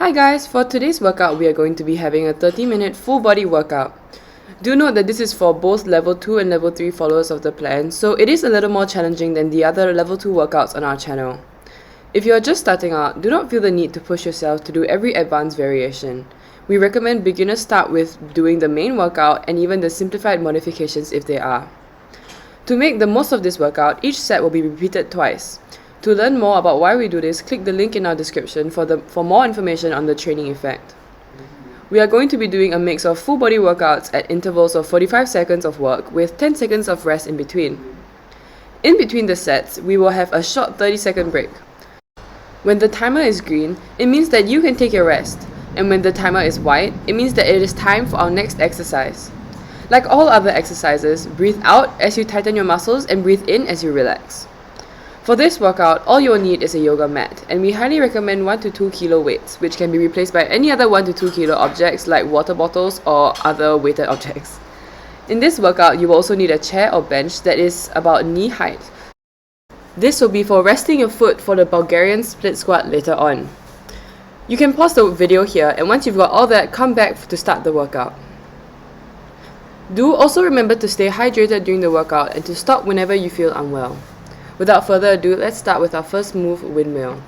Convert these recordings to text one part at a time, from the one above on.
Hi guys, for today's workout we are going to be having a 30-minute full body workout. Do note that this is for both level 2 and level 3 followers of the plan, so it is a little more challenging than the other level 2 workouts on our channel. If you are just starting out, do not feel the need to push yourself to do every advanced variation. We recommend beginners start with doing the main workout and even the simplified modifications if they are. To make the most of this workout, each set will be repeated twice. To learn more about why we do this, click the link in our description for more information on the training effect. We are going to be doing a mix of full body workouts at intervals of 45 seconds of work with 10 seconds of rest in between. In between the sets, we will have a short 30-second break. When the timer is green, it means that you can take your rest, and when the timer is white, it means that it is time for our next exercise. Like all other exercises, breathe out as you tighten your muscles and breathe in as you relax. For this workout, all you will need is a yoga mat, and we highly recommend 1 to 2 kilo weights, which can be replaced by any other 1 to 2 kilo objects like water bottles or other weighted objects. In this workout, you will also need a chair or bench that is about knee height. This will be for resting your foot for the Bulgarian split squat later on. You can pause the video here, and once you've got all that, come back to start the workout. Do also remember to stay hydrated during the workout and to stop whenever you feel unwell. Without further ado, let's start with our first move, Windmill.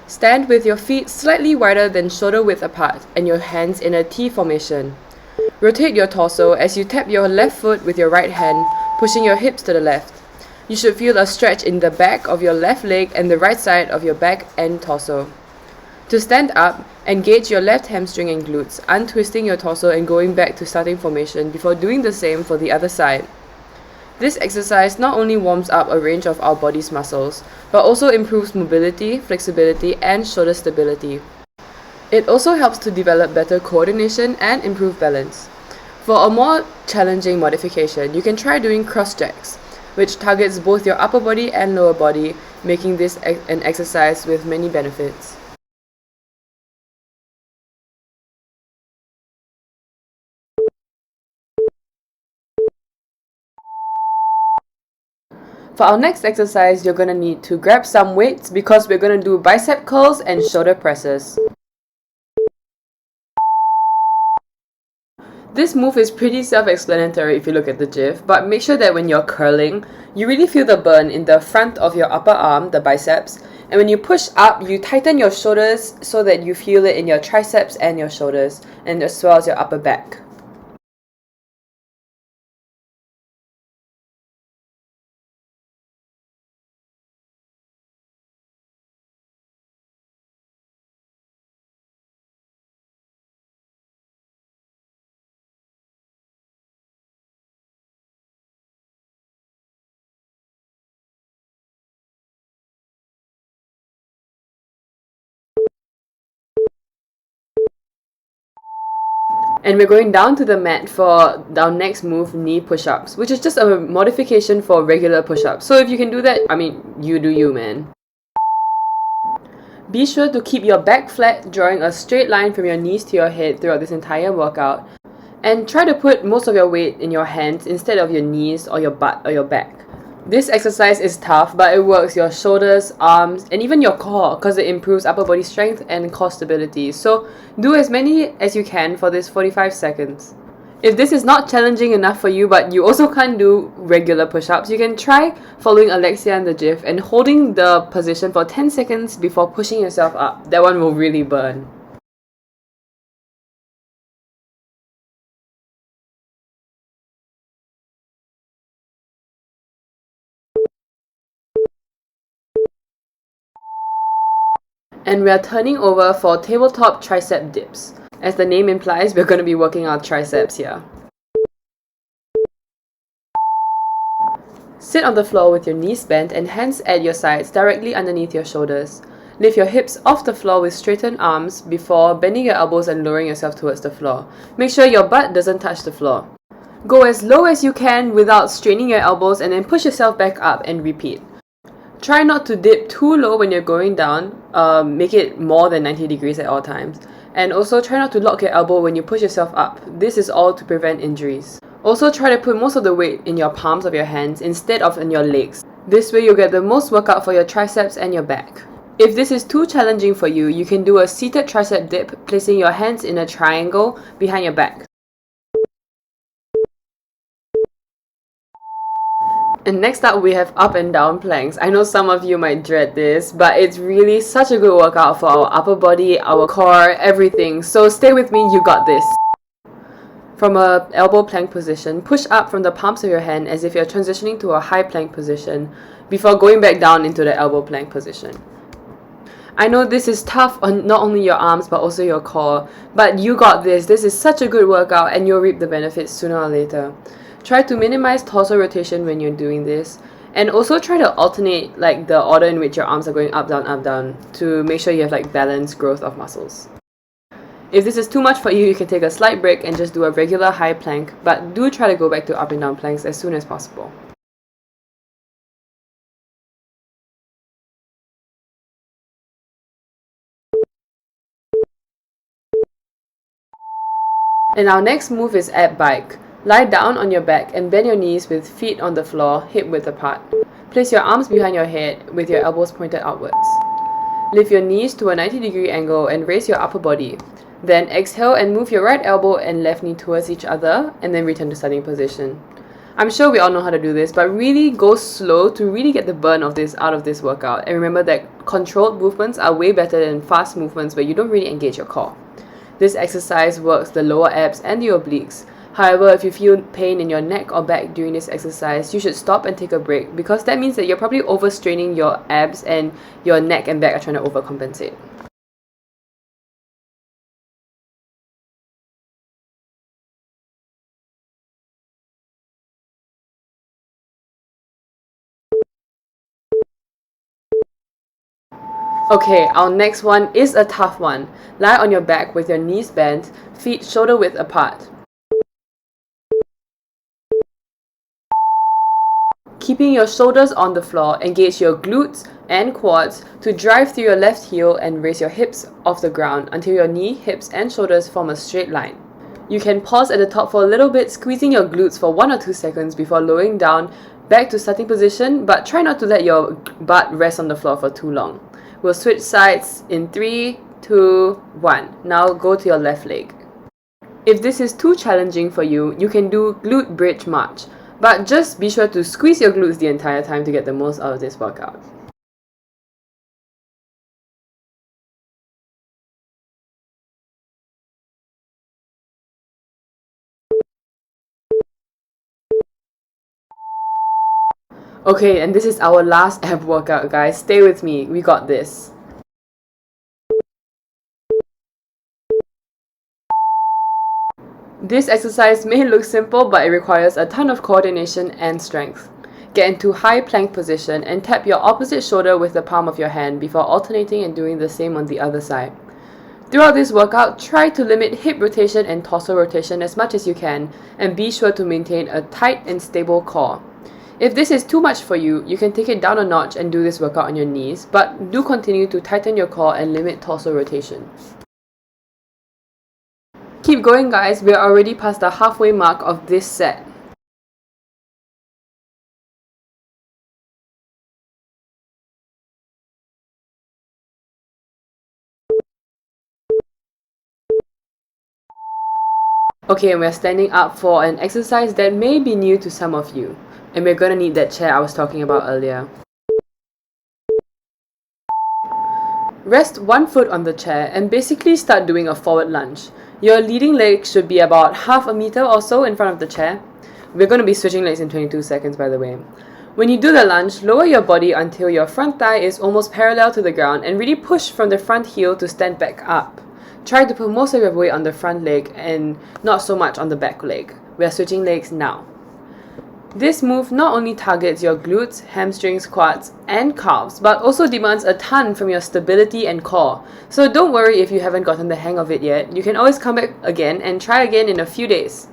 Stand with your feet slightly wider than shoulder width apart and your hands in a T formation. Rotate your torso as you tap your left foot with your right hand, pushing your hips to the left. You should feel a stretch in the back of your left leg and the right side of your back and torso. To stand up, engage your left hamstring and glutes, untwisting your torso and going back to starting formation before doing the same for the other side. This exercise not only warms up a range of our body's muscles, but also improves mobility, flexibility, and shoulder stability. It also helps to develop better coordination and improve balance. For a more challenging modification, you can try doing cross jacks, which targets both your upper body and lower body, making this an exercise with many benefits. For our next exercise, you're going to need to grab some weights because we're going to do bicep curls and shoulder presses. This move is pretty self-explanatory if you look at the GIF, but make sure that when you're curling, you really feel the burn in the front of your upper arm, the biceps, and when you push up, you tighten your shoulders so that you feel it in your triceps and your shoulders, and as well as your upper back. And we're going down to the mat for our next move, knee push-ups, which is just a modification for regular push-ups. So if you can do that, you do you, man. Be sure to keep your back flat, drawing a straight line from your knees to your head throughout this entire workout. And try to put most of your weight in your hands instead of your knees or your butt or your back. This exercise is tough, but it works your shoulders, arms, and even your core because it improves upper body strength and core stability. So do as many as you can for this 45 seconds. If this is not challenging enough for you but you also can't do regular push-ups, you can try following Alexia in the GIF and holding the position for 10 seconds before pushing yourself up. That one will really burn. And we are turning over for tabletop tricep dips. As the name implies, we're going to be working our triceps here. Sit on the floor with your knees bent and hands at your sides directly underneath your shoulders. Lift your hips off the floor with straightened arms before bending your elbows and lowering yourself towards the floor. Make sure your butt doesn't touch the floor. Go as low as you can without straining your elbows and then push yourself back up and repeat. Try not to dip too low when you're going down, make it more than 90 degrees at all times. And also try not to lock your elbow when you push yourself up. This is all to prevent injuries. Also try to put most of the weight in your palms of your hands instead of in your legs. This way you'll get the most workout for your triceps and your back. If this is too challenging for you, you can do a seated tricep dip, placing your hands in a triangle behind your back. And next up, we have up and down planks. I know some of you might dread this, but it's really such a good workout for our upper body, our core, everything. So stay with me, you got this. From a elbow plank position, push up from the palms of your hand as if you're transitioning to a high plank position before going back down into the elbow plank position. I know this is tough on not only your arms but also your core, but you got this. This is such a good workout and you'll reap the benefits sooner or later. Try to minimize torso rotation when you're doing this, and also try to alternate like the order in which your arms are going up, down to make sure you have like balanced growth of muscles. If this is too much for you, you can take a slight break and just do a regular high plank, but do try to go back to up and down planks as soon as possible. And our next move is ab bike. Lie down on your back and bend your knees with feet on the floor, hip width apart. Place your arms behind your head with your elbows pointed outwards. Lift your knees to a 90-degree angle and raise your upper body. Then exhale and move your right elbow and left knee towards each other, and then return to starting position. I'm sure we all know how to do this, but really go slow to really get the burn of this out of this workout. And remember that controlled movements are way better than fast movements where you don't really engage your core. This exercise works the lower abs and the obliques. However, if you feel pain in your neck or back during this exercise, you should stop and take a break, because that means that you're probably overstraining your abs and your neck and back are trying to overcompensate. Okay, our next one is a tough one. Lie on your back with your knees bent, feet shoulder width apart. Keeping your shoulders on the floor, engage your glutes and quads to drive through your left heel and raise your hips off the ground until your knee, hips and shoulders form a straight line. You can pause at the top for a little bit, squeezing your glutes for 1 or 2 seconds before lowering down back to starting position, but try not to let your butt rest on the floor for too long. We'll switch sides in 3, 2, 1. Now go to your left leg. If this is too challenging for you, you can do glute bridge march, but just be sure to squeeze your glutes the entire time to get the most out of this workout. Okay, and this is our last ab workout, guys. Stay with me, we got this. This exercise may look simple, but it requires a ton of coordination and strength. Get into high plank position and tap your opposite shoulder with the palm of your hand before alternating and doing the same on the other side. Throughout this workout, try to limit hip rotation and torso rotation as much as you can, and be sure to maintain a tight and stable core. If this is too much for you, you can take it down a notch and do this workout on your knees, but do continue to tighten your core and limit torso rotation. Keep going, guys, we are already past the halfway mark of this set. Okay, and we're standing up for an exercise that may be new to some of you. And we're gonna need that chair I was talking about earlier. Rest one foot on the chair and basically start doing a forward lunge. Your leading leg should be about half a meter or so in front of the chair. We're going to be switching legs in 22 seconds, by the way. When you do the lunge, lower your body until your front thigh is almost parallel to the ground and really push from the front heel to stand back up. Try to put most of your weight on the front leg and not so much on the back leg. We are switching legs now. This move not only targets your glutes, hamstrings, quads, and calves, but also demands a ton from your stability and core. So don't worry if you haven't gotten the hang of it yet. You can always come back again and try again in a few days.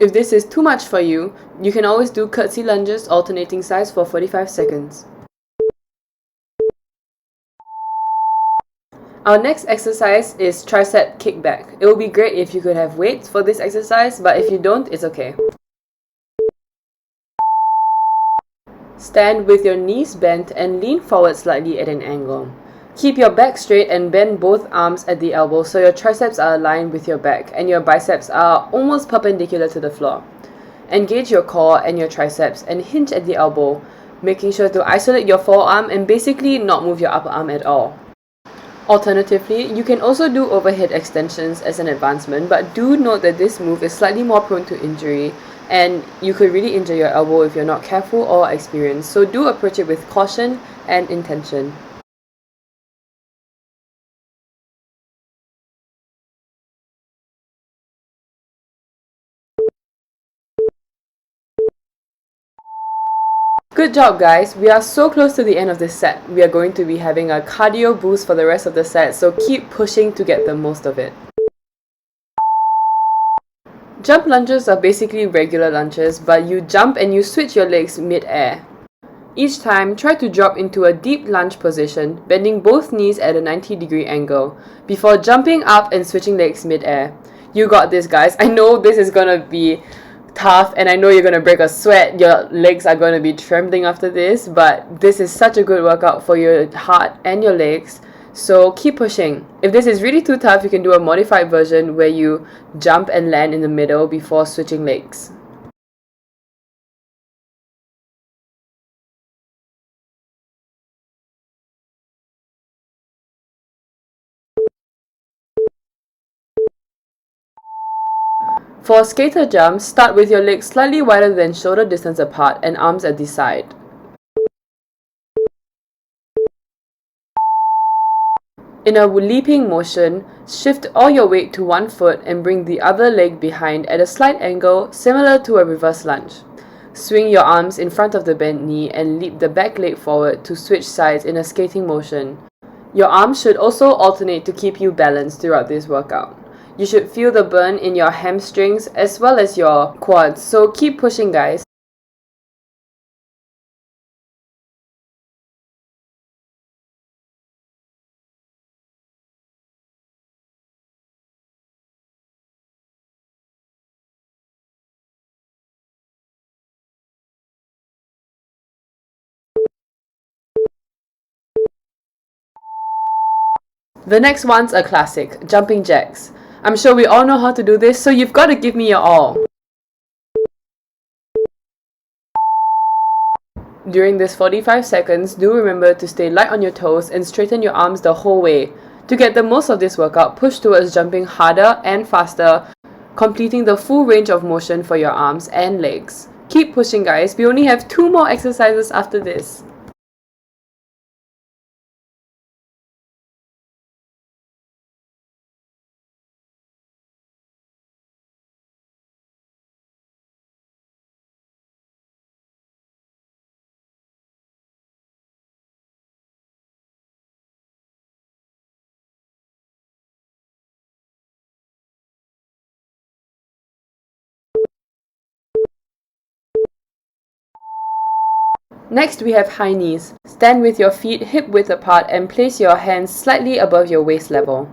If this is too much for you, you can always do curtsy lunges alternating sides for 45 seconds. Our next exercise is Tricep Kickback. It will be great if you could have weights for this exercise, but if you don't, it's okay. Stand with your knees bent and lean forward slightly at an angle. Keep your back straight and bend both arms at the elbow so your triceps are aligned with your back and your biceps are almost perpendicular to the floor. Engage your core and your triceps and hinge at the elbow, making sure to isolate your forearm and basically not move your upper arm at all. Alternatively, you can also do overhead extensions as an advancement, but do note that this move is slightly more prone to injury and you could really injure your elbow if you're not careful or experienced, so do approach it with caution and intention. Good job guys, we are so close to the end of this set. We are going to be having a cardio boost for the rest of the set, so keep pushing to get the most of it. Jump lunges are basically regular lunges, but you jump and you switch your legs mid-air. Each time, try to drop into a deep lunge position, bending both knees at a 90-degree angle, before jumping up and switching legs mid-air. You got this guys, I know this is gonna be tough and I know you're gonna break a sweat, your legs are gonna be trembling after this, but this is such a good workout for your heart and your legs, so keep pushing. If this is really too tough, you can do a modified version where you jump and land in the middle before switching legs. For skater jumps, start with your legs slightly wider than shoulder distance apart and arms at the side. In a leaping motion, shift all your weight to one foot and bring the other leg behind at a slight angle similar to a reverse lunge. Swing your arms in front of the bent knee and leap the back leg forward to switch sides in a skating motion. Your arms should also alternate to keep you balanced throughout this workout. You should feel the burn in your hamstrings as well as your quads, so keep pushing guys. The next one's a classic, jumping jacks. I'm sure we all know how to do this, so you've got to give me your all. During this 45 seconds, do remember to stay light on your toes and straighten your arms the whole way. To get the most of this workout, push towards jumping harder and faster, completing the full range of motion for your arms and legs. Keep pushing guys, we only have 2 more exercises after this. Next we have high knees. Stand with your feet hip width apart and place your hands slightly above your waist level.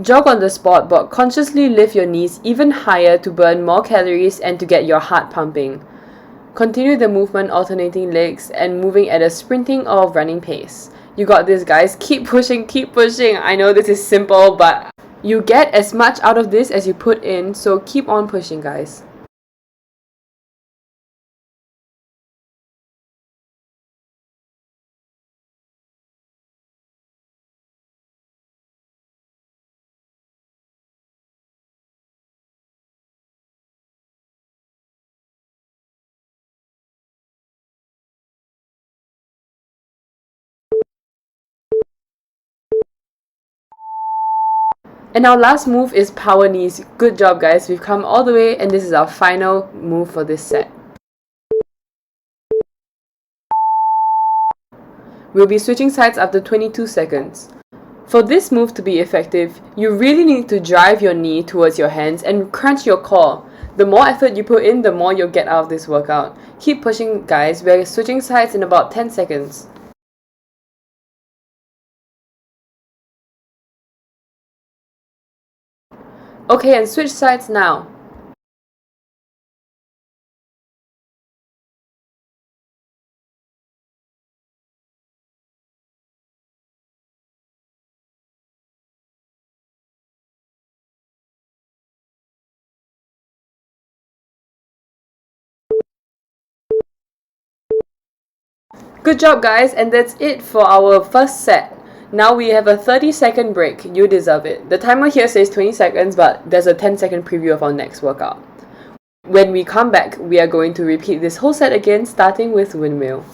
Jog on the spot but consciously lift your knees even higher to burn more calories and to get your heart pumping. Continue the movement alternating legs and moving at a sprinting or running pace. You got this guys, keep pushing, keep pushing. I know this is simple but you get as much out of this as you put in, so keep on pushing guys. And our last move is power knees. Good job guys, we've come all the way and this is our final move for this set. We'll be switching sides after 22 seconds. For this move to be effective, you really need to drive your knee towards your hands and crunch your core. The more effort you put in, the more you'll get out of this workout. Keep pushing guys, we're switching sides in about 10 seconds. Okay, and switch sides now. Good job, guys, and that's it for our first set. Now we have a 30-second break. You deserve it. The timer here says 20 seconds, but there's a 10-second preview of our next workout. When we come back, we are going to repeat this whole set again, starting with windmill.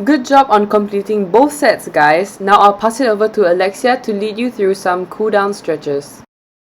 Good job on completing both sets, guys. Now I'll pass it over to Alexia to lead you through some cool down stretches.